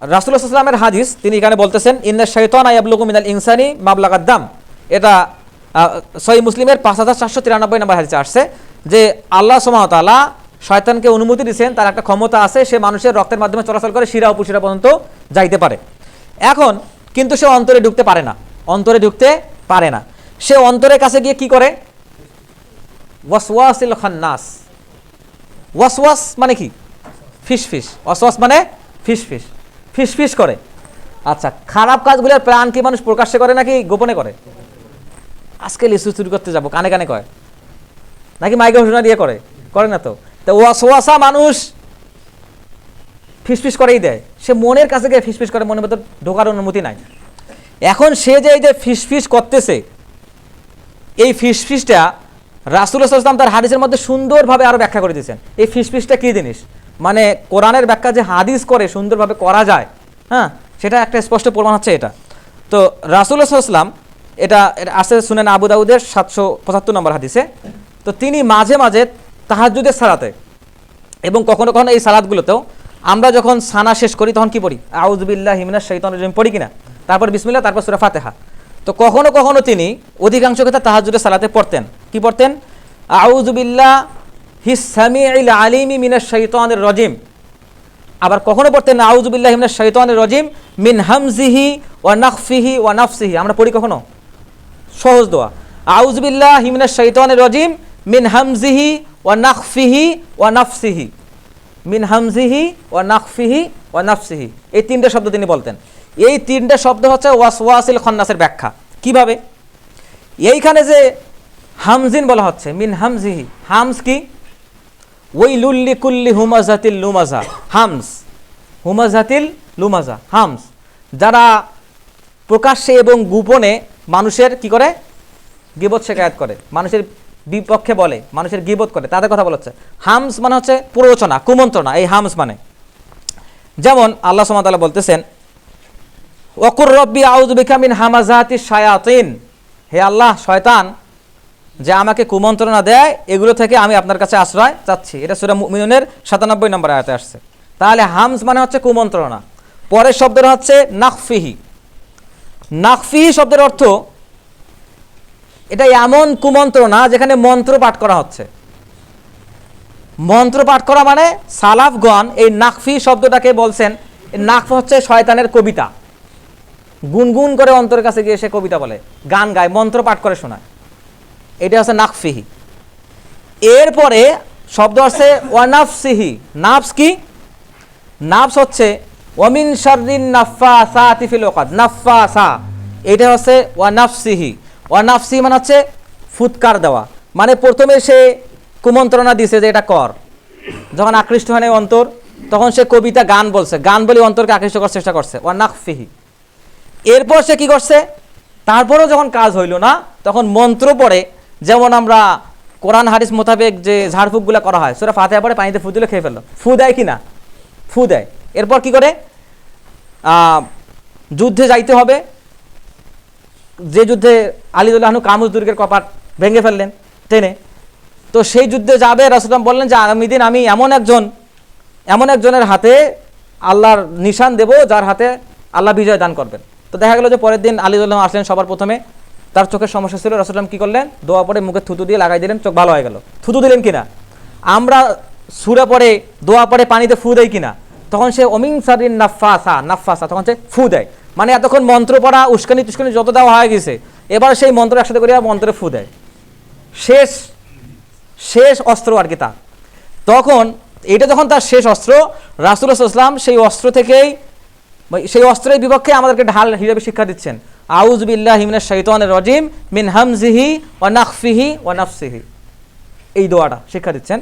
রাসূলুল্লাহ সাল্লাল্লাহু আলাইহি ওয়াসাল্লামের হাদিস, তিনি এখানে বলতেছেন ইন্না শাইতানা ইয়াবলুগু মিনাল ইনসানি মাবলাগাদ দাম। এটা সহিহ মুসলিমের 5493 নম্বর হাদিসে আসছে যে আল্লাহ সুবহানাহু ওয়া তাআলা শয়তানকে অনুমতি দিয়েছেন, তার একটা ক্ষমতা আছে, সে মানুষের রক্তের মাধ্যমে চলাচল করে শিরা উপশিরা পর্যন্ত যাইতে পারে। এখন কিন্তু সে অন্তরে ঢুকতে পারে না, অন্তরে ঢুকতে পারে না। সে অন্তরের কাছে গিয়ে কি করে? ওয়াসওয়াসিল খান্নাস। ওয়াসওয়াস মানে কি? ফিসফিস। ওয়াসওয়াস মানে ফিসফিস, ফিসফিস করে। আচ্ছা, খারাপ কাজগুলোর প্ল্যান কি মানুষ প্রকাশ্যে করে নাকি গোপনে করে? আজকে লিচু চুরি করতে যাবো, কানে কানে কয়, নাকি মাইকে ঘোষণা দিয়ে করে? করে না তো। তো ওয়াসওয়াসা মানুষ ফিসফিস করেই দেয়, সে মনের কাছে গিয়ে ফিসফিস করে, মনের ভেতর ঢোকার অনুমতি নাই। এখন সে যে এই যে ফিসফিস করতেছে, এই ফিসফিসটা রাসূলুল্লাহ সাল্লাল্লাহু আলাইহি ওয়াসাল্লাম তার হাদিসের মধ্যে সুন্দরভাবে আরো ব্যাখ্যা করে দিয়েছেন। এই ফিসফিসটা কি জিনিস, মানে কোরআনের ব্যাখ্যা যে হাদিস করে সুন্দরভাবে করা যায়, হ্যাঁ, সেটা একটা স্পষ্ট প্রমাণ হচ্ছে এটা। তো রাসূলুল্লাহ সাল্লাল্লাহু আলাইহি ওয়াসাল্লাম এটা আছে সুনান আবু দাউদের 775 নম্বর হাদিসে। তো তিনি মাঝে মাঝে তাহাজ্জুদের সালাতে এবং কখনো কখনো এই সালাতগুলোতেও আমরা যখন সানা শেষ করি তখন কি পড়ি? আউযু বিল্লাহি মিনাশ শাইতানির রাজিম পড়ি কিনা? তারপর বিসমিল্লাহ, তারপর সূরা ফাতিহা। তো কখনো কখনো তিনি অধিকাংশ ক্ষেত্রে তাহাজ্জুদের সালাতে পড়তেন, কি পড়তেন? আউযু বিল্লাহিস সামিউল আলিমি মিনাশ শাইতানির রাজিম। আবার কখনো পড়তেন আউযু বিল্লাহি মিনাশ শাইতানির রাজিম মিন হামজিহি ওয়া নাখফিহি ওয়া নাফসিহি। আমরা পড়ি কখনো সহজ দোয়া, আউযু বিল্লাহি মিনাশ শাইতানির রাজিম মিন হামজিহি ওয়া নাখফিহি ওয়া নাফসিহি, মিন হামজিহি ওয়া নাখফিহি ওয়া নাফসিহি। এই তিনটে শব্দ তিনি বলতেন। এই তিনটে শব্দ হচ্ছে ওয়াসওয়াসিল খান্নাসের ব্যাখ্যা। কিভাবে? এইখানে যে হামজিন বলা হচ্ছে, মিন হামজিহি, হামস কি? ওয়াইলুল লিকুল্লি হুমাজাতিল লুমাজা। হামস, হুমাজাতিল লুমাজা, হামস। যারা প্রকাশ্যে এবং গোপনে মানুষের কি করে? গীবত শিকায়াত করে, মানুষের বিপক্ষে বলে, মানুষের গীবত করে, তাদের কথা বলা হচ্ছে। হামস মানে হচ্ছে প্ররোচনা, কুমন্ত্রণা, এই হামস মানে। যেমন আল্লাহ সুবহানাহু ওয়া তাআলা বলতেছেন ওয়াকুর রব্বি আউযু বিকা মিন হামাযাতিশ শায়াতিন। হে আল্লাহ, শয়তান যে আমাকে কুমন্ত্রণা দেয় এগুলো থেকে আমি আপনার কাছে আশ্রয় চাচ্ছি। এটা সূরা মুমিনুনের 97 নম্বর আয়াতে আসছে। তাহলে হামস মানে হচ্ছে কুমন্ত্রণা। পরের শব্দটা হচ্ছে নাখফিহি। নাখফিহি শব্দের অর্থ এটা এমন কুমন্ত্রণা যেখানে মন্ত্র পাঠ করা হচ্ছে। মন্ত্র পাঠ করা মানে সালাফগণ এই নাকফি শব্দটাকে বলছেন, নাকফ হচ্ছে শয়তানের কবিতা, গুনগুন করে অন্তরের কাছে গিয়ে সে কবিতা বলে, গান গায়, মন্ত্র পাঠ করে শোনায়, এটা হচ্ছে নাকফিহি। এরপরে শব্দ আছে ওয়ানাফসিহি। নাফস কি? নাফস হচ্ছে ওয়ামিন শাররিন নাফাসাতি ফিল উকাদ। নাফাসা এটা হচ্ছে ওয়ানাফসিহি। ওয়ানাফসি মানে হচ্ছে ফুৎকার দেওয়া, মানে প্রথমে সে কুমন্ত্রণা দিছে যে এটা কর, যখন আকৃষ্ট হয় না অন্তর তখন সে কবিতা গান বলছে, গান বলে অন্তরকে আকৃষ্ট করার চেষ্টা করছে, ওয়ানাকফিহি। এরপর সে কি করছে? তারপরেও যখন কাজ হইল না তখন মন্ত্র পড়ে, যেমন আমরা কোরআন হাদিস মোতাবেক যে ঝাড়ফুঁকগুলো করা হয়, সূরা ফাতিহা পড়ে পানিতে ফু দিলে খেয়ে ফেললো, ফু দেয় কি না? ফু দেয়। এরপর কি করে? যুদ্ধে যাইতে হবে, যে যুদ্ধে আলী রাদিয়াল্লাহু আনহু কামুজ দুর্গের কপাট ভেঙে ফেললেন টেনে, তো সেই যুদ্ধে যাবে। রাসূলুল্লাহ বললেন যে আগামী দিন আমি এমন একজনের হাতে আল্লাহর নিশান দেব যার হাতে আল্লাহ বিজয় দান করবেন। তো দেখা গেল যে পরের দিন আলী রাদিয়াল্লাহু আনহু আসলেন, সবার প্রথমে তার চোখের সমস্যা ছিল। রাসূলুল্লাহ কি করলেন? দোয়া পড়ে মুখে থুতু দিয়ে লাগাই দিলেন, চোখ ভালো হয়ে গেল। থুতু দিলেন কিনা? আমরা সূরা পড়ে দোয়া পড়ে পানিতে ফু দেই কিনা? তখন সে ওমিন শাররিন নাফাসা, তখন সে ফু দেয়, মানে এতক্ষণ মন্ত্র পড়া উস্কানি তুস্কানি যত দেওয়া হয়ে গেছে, এবার সেই মন্ত্র একসাথে করে মন্ত্রে ফু দেয়। শেষ অস্ত্র আর কি তা। তখন এটা যখন তার শেষ অস্ত্র, রাসূলুল্লাহ সাল্লাল্লাহু আলাইহি ওয়াসাল্লাম সেই অস্ত্র থেকেই, সেই অস্ত্রের বিপক্ষে আমাদেরকে ঢাল হিসেবে শিক্ষা দিচ্ছেন, আউযু বিল্লাহি মিনাশ শাইতানির রাজিম মিন হামজিহি ওয়া নাখফিহি ওয়া নাফসিহি, এই দোয়াটা শিক্ষা দিচ্ছেন।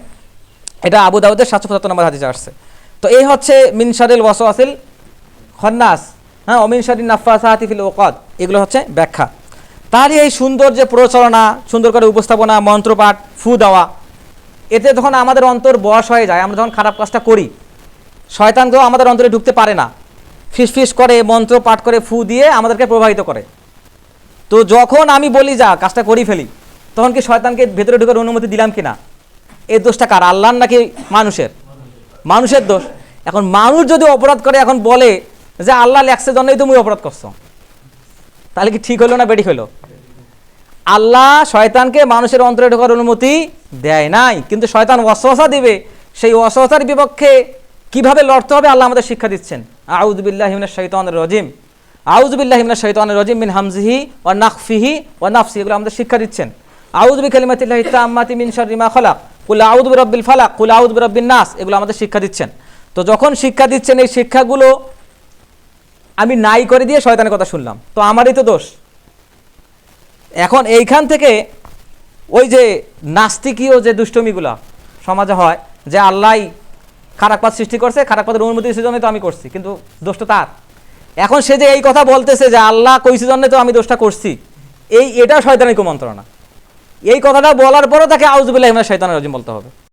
এটা আবু দাউদের 775 নম্বর হাদিসে আসছে। তো এই হচ্ছে মিন শারিল ওয়াসওয়াসিল খান্নাস, হ্যাঁ, ওমিন শারিন নাফাসাতি ফিল উকাদ, এগুলো হচ্ছে ব্যাখ্যা। তাহলে এই সুন্দর যে প্রচারণা, সুন্দর করে উপস্থাপনা, মন্ত্রপাঠ, ফু দেওয়া, এতে যখন আমাদের অন্তর বশ হয়ে যায়, আমরা যখন খারাপ কাজটা করি, শয়তানকেও আমাদের অন্তরে ঢুকতে পারে না, ফিসফিস করে মন্ত্র পাঠ করে ফু দিয়ে আমাদেরকে প্রভাবিত করে। তো যখন আমি বলি যা কাজটা করি ফেলি, তখন কি শয়তানকে ভেতরে ঢোকার অনুমতি দিলাম কিনা? এই দোষটা কার? আল্লাহর নাকি মানুষের? মানুষের দোষ। এখন মানুষ যদি অপরাধ করে এখন বলে যে আল্লাহ লেখছে জন্যই তুমি অপরাধ করছো, তাহলে কি ঠিক হলো না বেঠিক হলো? আল্লাহ শয়তানকে মানুষের অন্তরে ঢোকার অনুমতি দেয় নাই, কিন্তু শয়তান ওয়াসওয়াসা দিবে, সেই ওয়াসওয়াসার বিপক্ষে কিভাবে লড়তে হবে আল্লাহ আমাদের শিক্ষা দিচ্ছেন। আউযু বিল্লাহি মিনাশ শাইতানির রাজিম, আউযু বিল্লাহি মিনাশ শাইতানির রাজিম মিন হামজিহি ওয়া নাফখিহি ওয়া নাফসি, এগুলো আমাদের শিক্ষা দিচ্ছেন। আউযু বিকালিমাতিল্লাহি তাম্মাতি মিন শাররি মা খালাক, কুল আউযু বিরাব্বিল ফালাক, কুল আউযু বিরাব্বিন নাস, এগুলো আমাদের শিক্ষা দিচ্ছেন। তো যখন শিক্ষা দিচ্ছেন, এই শিক্ষাগুলো আমি নাই করে দিয়ে শয়তানের কথা শুনলাম, তো আমারই তো দোষ। এখন এইখান থেকে ওই যে নাস্তিকীয় যে দুষ্টমিগুলা সমাজে হয়, যে আল্লাহ খারাপ পথ সৃষ্টি করছে, খারাপ পথের অনুমতি দিয়েছে জন্য তো আমি করছি, কিন্তু দোষটা তার। এখন সে যে এই কথা বলতেছে যে আল্লাহ কইছে জন্য তো আমি দোষটা করছি, এটা শয়তানের কুমন্ত্রণা। এই কথাটা বলার পরও তাকে আউযু বিল্লাহি মিনাশ শাইতানির রাজিম বলতে হবে।